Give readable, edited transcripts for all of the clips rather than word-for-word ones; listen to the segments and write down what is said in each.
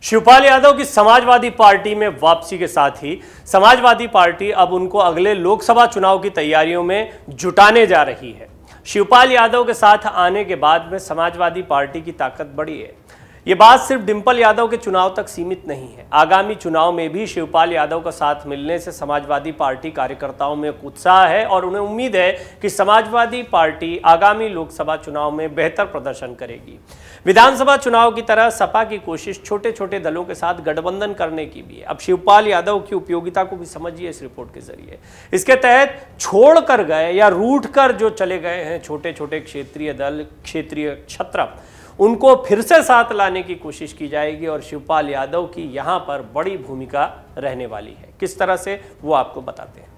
शिवपाल यादव की समाजवादी पार्टी में वापसी के साथ ही समाजवादी पार्टी अब उनको अगले लोकसभा चुनाव की तैयारियों में जुटाने जा रही है। शिवपाल यादव के साथ आने के बाद में समाजवादी पार्टी की ताकत बढ़ी है। ये बात सिर्फ डिंपल यादव के चुनाव तक सीमित नहीं है। आगामी चुनाव में भी शिवपाल यादव का साथ मिलने से समाजवादी पार्टी कार्यकर्ताओं में उत्साह है और उन्हें उम्मीद है कि समाजवादी पार्टी आगामी लोकसभा चुनाव में बेहतर प्रदर्शन करेगी। विधानसभा चुनाव की तरह सपा की कोशिश छोटे छोटे दलों के साथ गठबंधन करने की भी है। अब शिवपाल यादव की उपयोगिता को भी समझिए इस रिपोर्ट के जरिए। इसके तहत छोड़ कर गए या रूठ कर जो चले गए हैं छोटे छोटे क्षेत्रीय दल, क्षेत्रीय क्षत्रप, उनको फिर से साथ लाने की कोशिश की जाएगी और शिवपाल यादव की यहां पर बड़ी भूमिका रहने वाली है। किस तरह से, वो आपको बताते हैं।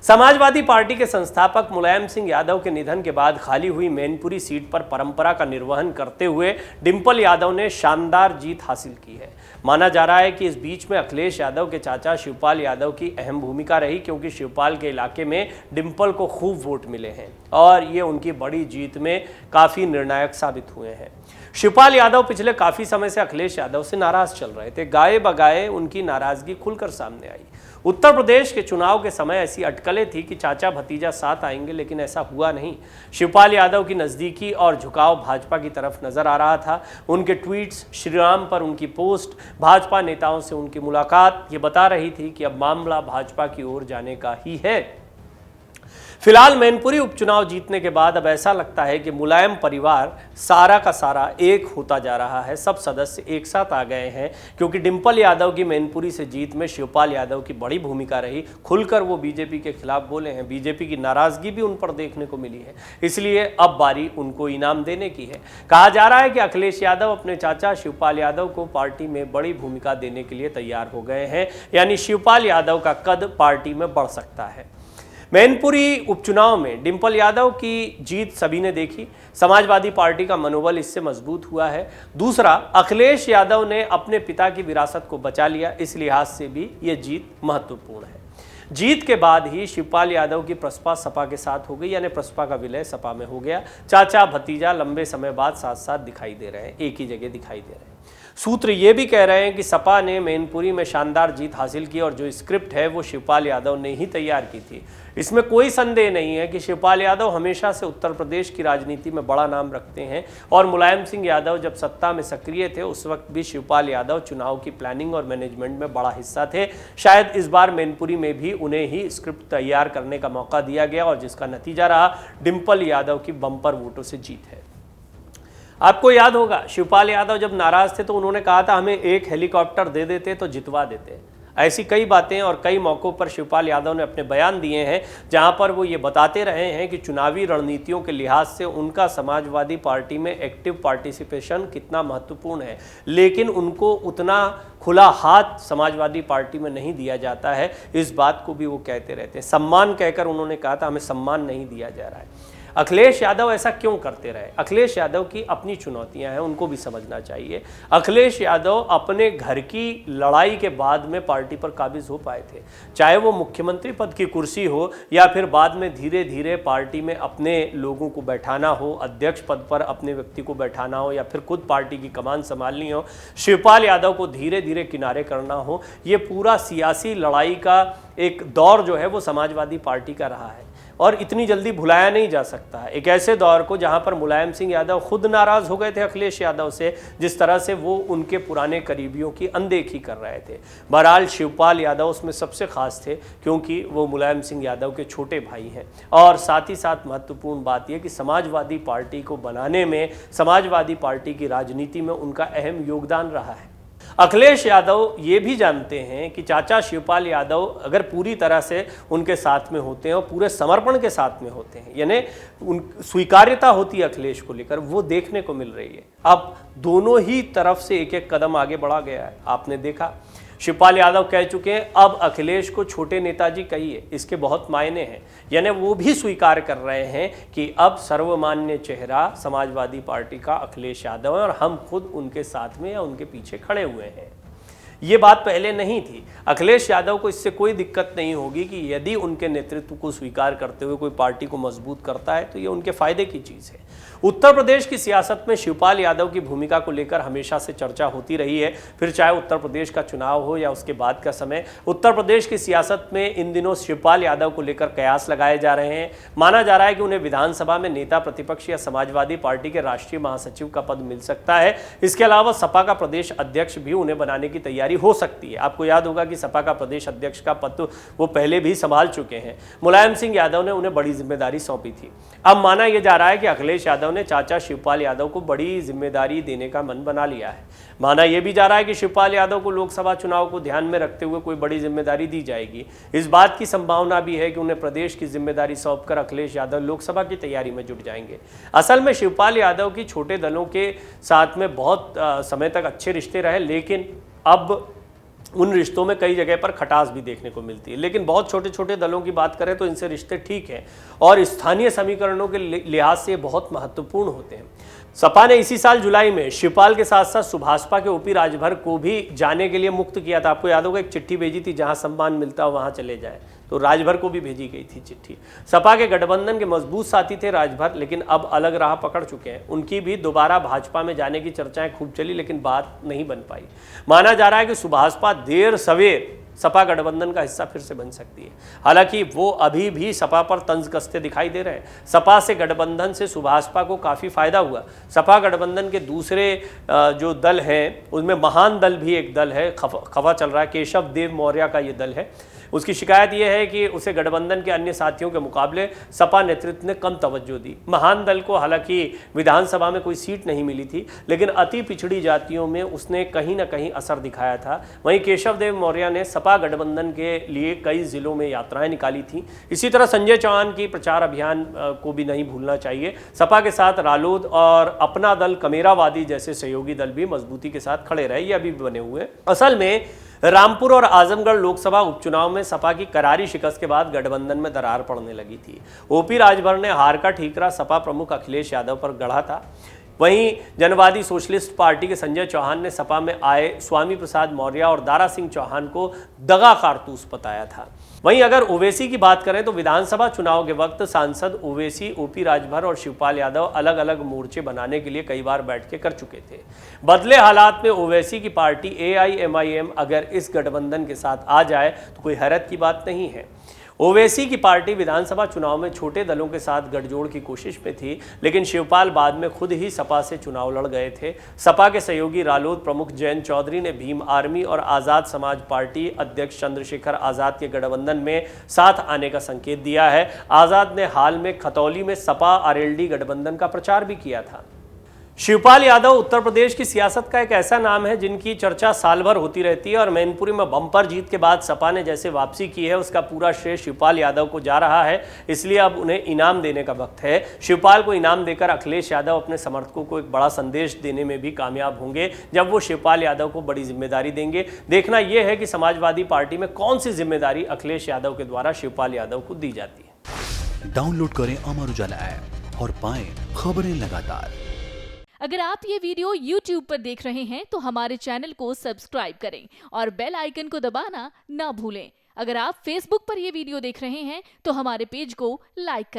समाजवादी पार्टी के संस्थापक मुलायम सिंह यादव के निधन के बाद खाली हुई मैनपुरी सीट पर परंपरा का निर्वहन करते हुए डिंपल यादव ने शानदार जीत हासिल की है। माना जा रहा है कि इस बीच में अखिलेश यादव के चाचा शिवपाल यादव की अहम भूमिका रही, क्योंकि शिवपाल के इलाके में डिंपल को खूब वोट मिले हैं और ये उनकी बड़ी जीत में काफ़ी निर्णायक साबित हुए हैं। शिवपाल यादव पिछले काफ़ी समय से अखिलेश यादव से नाराज चल रहे थे। गाए बगाए उनकी नाराजगी खुलकर सामने आई। उत्तर प्रदेश के चुनाव के समय ऐसी अटकलें थी कि चाचा भतीजा साथ आएंगे, लेकिन ऐसा हुआ नहीं। शिवपाल यादव की नज़दीकी और झुकाव भाजपा की तरफ नजर आ रहा था। उनके ट्वीट्स, श्रीराम पर उनकी पोस्ट, भाजपा नेताओं से उनकी मुलाकात ये बता रही थी कि अब मामला भाजपा की ओर जाने का ही है। फिलहाल मैनपुरी उपचुनाव जीतने के बाद अब ऐसा लगता है कि मुलायम परिवार सारा का सारा एक होता जा रहा है। सब सदस्य एक साथ आ गए हैं, क्योंकि डिंपल यादव की मैनपुरी से जीत में शिवपाल यादव की बड़ी भूमिका रही। खुलकर वो बीजेपी के खिलाफ बोले हैं। बीजेपी की नाराजगी भी उन पर देखने को मिली है, इसलिए अब बारी उनको इनाम देने की है। कहा जा रहा है कि अखिलेश यादव अपने चाचा शिवपाल यादव को पार्टी में बड़ी भूमिका देने के लिए तैयार हो गए हैं, यानी शिवपाल यादव का कद पार्टी में बढ़ सकता है। मैनपुरी उपचुनाव में डिंपल यादव की जीत सभी ने देखी। समाजवादी पार्टी का मनोबल इससे मजबूत हुआ है। दूसरा, अखिलेश यादव ने अपने पिता की विरासत को बचा लिया। इस लिहाज से भी ये जीत महत्वपूर्ण है। जीत के बाद ही शिवपाल यादव की प्रसपा सपा के साथ हो गई, यानी प्रसपा का विलय सपा में हो गया। चाचा भतीजा लंबे समय बाद साथ साथ दिखाई दे रहे हैं, एक ही जगह दिखाई दे रहे हैं। सूत्र ये भी कह रहे हैं कि सपा ने मैनपुरी में शानदार जीत हासिल की और जो स्क्रिप्ट है वो शिवपाल यादव ने ही तैयार की थी। इसमें कोई संदेह नहीं है कि शिवपाल यादव हमेशा से उत्तर प्रदेश की राजनीति में बड़ा नाम रखते हैं और मुलायम सिंह यादव जब सत्ता में सक्रिय थे उस वक्त भी शिवपाल यादव चुनाव की प्लानिंग और मैनेजमेंट में बड़ा हिस्सा थे। शायद इस बार मैनपुरी में भी उन्हें ही स्क्रिप्ट तैयार करने का मौका दिया गया और जिसका नतीजा रहा डिंपल यादव की बम्पर वोटों से जीत है। आपको याद होगा, शिवपाल यादव जब नाराज थे तो उन्होंने कहा था हमें एक हेलीकॉप्टर दे देते तो जितवा देते। ऐसी कई बातें और कई मौक़ों पर शिवपाल यादव ने अपने बयान दिए हैं, जहां पर वो ये बताते रहे हैं कि चुनावी रणनीतियों के लिहाज से उनका समाजवादी पार्टी में एक्टिव पार्टिसिपेशन कितना महत्वपूर्ण है, लेकिन उनको उतना खुला हाथ समाजवादी पार्टी में नहीं दिया जाता है। इस बात को भी वो कहते रहते हैं। सम्मान कहकर उन्होंने कहा था हमें सम्मान नहीं दिया जा रहा है। अखिलेश यादव ऐसा क्यों करते रहे? अखिलेश यादव की अपनी चुनौतियां हैं, उनको भी समझना चाहिए। अखिलेश यादव अपने घर की लड़ाई के बाद में पार्टी पर काबिज हो पाए थे, चाहे वो मुख्यमंत्री पद की कुर्सी हो या फिर बाद में धीरे धीरे पार्टी में अपने लोगों को बैठाना हो, अध्यक्ष पद पर अपने व्यक्ति को बैठाना हो या फिर खुद पार्टी की कमान संभालनी हो, शिवपाल यादव को धीरे धीरे किनारे करना हो। ये पूरा सियासी लड़ाई का एक दौर जो है वो समाजवादी पार्टी का रहा है और इतनी जल्दी भुलाया नहीं जा सकता है। एक ऐसे दौर को जहां पर मुलायम सिंह यादव खुद नाराज हो गए थे अखिलेश यादव से, जिस तरह से वो उनके पुराने करीबियों की अनदेखी कर रहे थे। बहरहाल शिवपाल यादव उसमें सबसे खास थे, क्योंकि वो मुलायम सिंह यादव के छोटे भाई हैं और साथ ही साथ महत्वपूर्ण बात यह कि समाजवादी पार्टी को बनाने में, समाजवादी पार्टी की राजनीति में उनका अहम योगदान रहा है। अखिलेश यादव ये भी जानते हैं कि चाचा शिवपाल यादव अगर पूरी तरह से उनके साथ में होते हैं और पूरे समर्पण के साथ में होते हैं, यानी उन स्वीकार्यता होती है अखिलेश को लेकर, वो देखने को मिल रही है। अब दोनों ही तरफ से एक एक कदम आगे बढ़ा गया है। आपने देखा शिवपाल यादव कह चुके हैं अब अखिलेश को छोटे नेताजी कहिए, इसके बहुत मायने हैं। यानी वो भी स्वीकार कर रहे हैं कि अब सर्वमान्य चेहरा समाजवादी पार्टी का अखिलेश यादव है और हम खुद उनके साथ में या उनके पीछे खड़े हुए हैं। ये बात पहले नहीं थी। अखिलेश यादव को इससे कोई दिक्कत नहीं होगी कि यदि उनके नेतृत्व को स्वीकार करते हुए कोई पार्टी को मजबूत करता है तो ये उनके फायदे की चीज़ है। उत्तर प्रदेश की सियासत में शिवपाल यादव की भूमिका को लेकर हमेशा से चर्चा होती रही है, फिर चाहे उत्तर प्रदेश का चुनाव हो या उसके बाद का समय। उत्तर प्रदेश की सियासत में इन दिनों शिवपाल यादव को लेकर कयास लगाए जा रहे हैं। माना जा रहा है कि उन्हें विधानसभा में नेता प्रतिपक्ष या समाजवादी पार्टी के राष्ट्रीय महासचिव का पद मिल सकता है। इसके अलावा सपा का प्रदेश अध्यक्ष भी उन्हें बनाने की तैयारी हो सकती है। आपको याद होगा कि सपा का प्रदेश अध्यक्ष का पद वो पहले भी संभाल चुके हैं। मुलायम सिंह यादव ने उन्हें बड़ी जिम्मेदारी सौंपी थी। अब माना यह जा रहा है कि अखिलेश यादव ने चाचा शिवपाल यादव को बड़ी जिम्मेदारी देने का मन बना लिया है। माना यह भी जा रहा है कि शिवपाल यादव को लोकसभा चुनाव को ध्यान में रखते हुए कोई बड़ी जिम्मेदारी दी जाएगी। इस बात की संभावना भी है कि उन्हें प्रदेश की जिम्मेदारी सौंपकर अखिलेश यादव लोकसभा की तैयारी में जुट जाएंगे। असल में शिवपाल यादव की छोटे दलों के साथ में बहुत समय तक अच्छे रिश्ते रहे, लेकिन अब उन रिश्तों में कई जगह पर खटास भी देखने को मिलती है। लेकिन बहुत छोटे छोटे दलों की बात करें तो इनसे रिश्ते ठीक हैं और स्थानीय समीकरणों के लिहाज से बहुत महत्वपूर्ण होते हैं। सपा ने इसी साल जुलाई में शिवपाल के साथ साथ सुभाषपा के ओपी राजभर को भी जाने के लिए मुक्त किया था। आपको याद होगा एक चिट्ठी भेजी थी, जहां सम्मान मिलता हो वहां चले जाए, तो राजभर को भी भेजी गई थी चिट्ठी। सपा के गठबंधन के मजबूत साथी थे राजभर, लेकिन अब अलग राह पकड़ चुके हैं। उनकी भी दोबारा भाजपा में जाने की चर्चाएं खूब चली, लेकिन बात नहीं बन पाई। माना जा रहा है कि सुभाषपा देर सवेर सपा गठबंधन का हिस्सा फिर से बन सकती है। हालांकि वो अभी भी सपा पर तंज कसते दिखाई दे रहे हैं। सपा से गठबंधन से सुभाषपा को काफ़ी फायदा हुआ। सपा गठबंधन के दूसरे जो दल हैं उनमें महान दल भी एक दल है, खफा चल रहा है, केशव देव मौर्य का ये दल है। उसकी शिकायत यह है कि उसे गठबंधन के अन्य साथियों के मुकाबले सपा नेतृत्व ने कम तवज्जो दी। महान दल को हालांकि विधानसभा में कोई सीट नहीं मिली थी, लेकिन अति पिछड़ी जातियों में उसने कहीं ना कहीं असर दिखाया था। वहीं केशव देव मौर्य ने सपा गठबंधन के लिए कई जिलों में यात्राएं निकाली थी। इसी तरह संजय चौहान की प्रचार अभियान को भी नहीं भूलना चाहिए। सपा के साथ रालोद और अपना दल कमेरावादी जैसे सहयोगी दल भी मजबूती के साथ खड़े रहे, ये अभी भी बने हुए। असल में रामपुर और आजमगढ़ लोकसभा उपचुनाव में सपा की करारी शिकस्त के बाद गठबंधन में दरार पड़ने लगी थी। ओपी राजभर ने हार का ठीकरा सपा प्रमुख अखिलेश यादव पर गढ़ा था। वहीं जनवादी सोशलिस्ट पार्टी के संजय चौहान ने सपा में आए स्वामी प्रसाद मौर्य और दारा सिंह चौहान को दगा कारतूस बताया था। वहीं अगर ओवैसी की बात करें तो विधानसभा चुनाव के वक्त सांसद ओवैसी, ओपी राजभर और शिवपाल यादव अलग अलग मोर्चे बनाने के लिए कई बार बैठकें कर चुके थे। बदले हालात में ओवैसी की पार्टी AIMIM अगर इस गठबंधन के साथ आ जाए तो कोई हैरत की बात नहीं है। ओवैसी की पार्टी विधानसभा चुनाव में छोटे दलों के साथ गठजोड़ की कोशिश में थी, लेकिन शिवपाल बाद में खुद ही सपा से चुनाव लड़ गए थे। सपा के सहयोगी रालोद प्रमुख जयंत चौधरी ने भीम आर्मी और आज़ाद समाज पार्टी अध्यक्ष चंद्रशेखर आज़ाद के गठबंधन में साथ आने का संकेत दिया है। आज़ाद ने हाल में खतौली में सपा RLD गठबंधन का प्रचार भी किया था। शिवपाल यादव उत्तर प्रदेश की सियासत का एक ऐसा नाम है जिनकी चर्चा साल भर होती रहती है और मैनपुरी में बम्पर जीत के बाद सपा ने जैसे वापसी की है उसका पूरा श्रेय शिवपाल यादव को जा रहा है। इसलिए अब उन्हें इनाम देने का वक्त है। शिवपाल को इनाम देकर अखिलेश यादव अपने समर्थकों को एक बड़ा संदेश देने में भी कामयाब होंगे जब वो शिवपाल यादव को बड़ी जिम्मेदारी देंगे। देखना यह है कि समाजवादी पार्टी में कौन सी जिम्मेदारी अखिलेश यादव के द्वारा शिवपाल यादव को दी जाती है। डाउनलोड करें अमर उजाला ऐप और पाएं खबरें लगातार। अगर आप ये वीडियो YouTube पर देख रहे हैं तो हमारे चैनल को सब्सक्राइब करें और बेल आइकन को दबाना ना भूलें। अगर आप Facebook पर ये वीडियो देख रहे हैं तो हमारे पेज को लाइक करें।